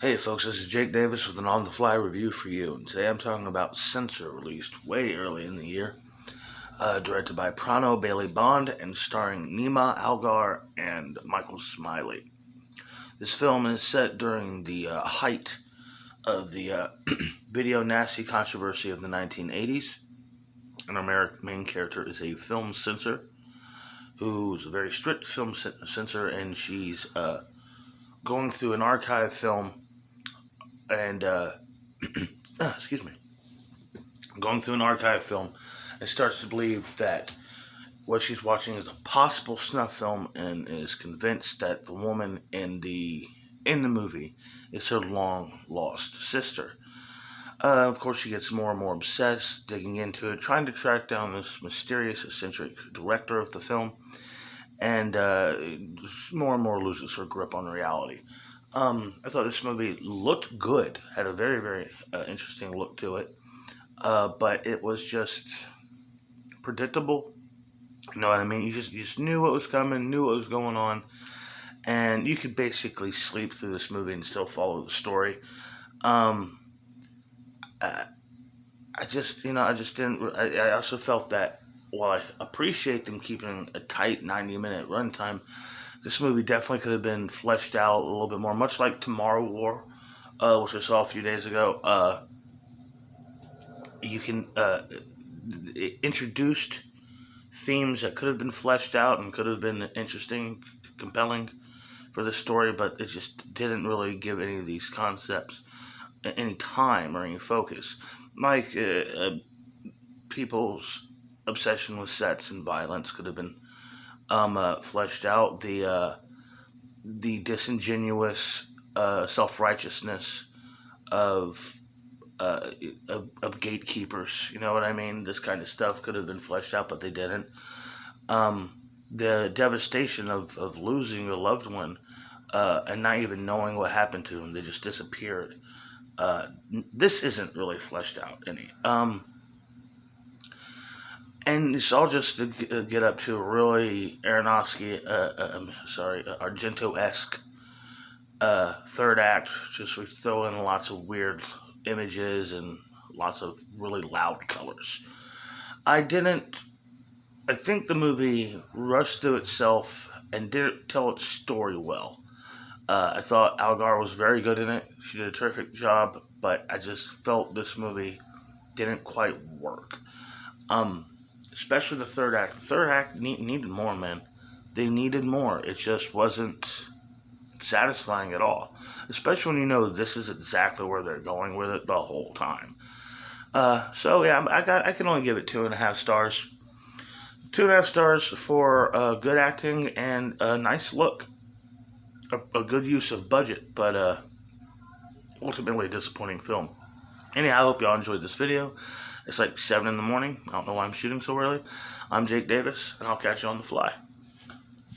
Hey folks, this is Jake Davis with an on-the-fly review for you, and today I'm talking about Censor, released way early in the year, directed by Prano Bailey Bond and starring Nima Algar and Michael Smiley. This film is set during the height of the video nasty controversy of the 1980s, and our main character is a film censor who's a very strict film censor, and she's going through an archive film and excuse me, going through an archive film and starts to believe that what she's watching is a possible snuff film and is convinced that the woman in the movie is her long lost sister. Of course, she gets more and more obsessed, digging into it, trying to track down this mysterious, eccentric director of the film, and more and more loses her grip on reality. I thought this movie looked good, had a very, very interesting look to it, but it was just predictable. You know what I mean? You just knew what was coming, knew what was going on, and you could basically sleep through this movie and still follow the story. Um, I, I just didn't. I also felt that while I appreciate them keeping a tight 90-minute runtime, this movie definitely could have been fleshed out a little bit more, much like Tomorrow War, which I saw a few days ago. You can it introduced themes that could have been fleshed out and could have been interesting, compelling for the story, but it just didn't really give any of these concepts any time or any focus. Like people's obsession with sets and violence could have been fleshed out. The disingenuous self righteousness of, uh, of gatekeepers. You know what I mean? This kind of stuff could have been fleshed out, but they didn't. The devastation of losing a loved one and not even knowing what happened to them, they just disappeared. This isn't really fleshed out any. And it's all just to get up to a really Aronofsky, Argento-esque third act. Just we throw in lots of weird images and lots of really loud colors. I didn't. I think the movie rushed through itself and didn't tell its story well. I thought Algar was very good in it. She did a terrific job, but I just felt this movie didn't quite work. Um, Especially the third act. The third act needed more, man. They needed more. It just wasn't satisfying at all. Especially when you know this is exactly where they're going with it the whole time. So yeah, I can only give it 2.5 stars. 2.5 stars for good acting and a nice look, a good use of budget, but ultimately a disappointing film. Anyhow, I hope y'all enjoyed this video. It's like 7 in the morning. I don't know why I'm shooting so early. I'm Jake Davis, and I'll catch you on the fly.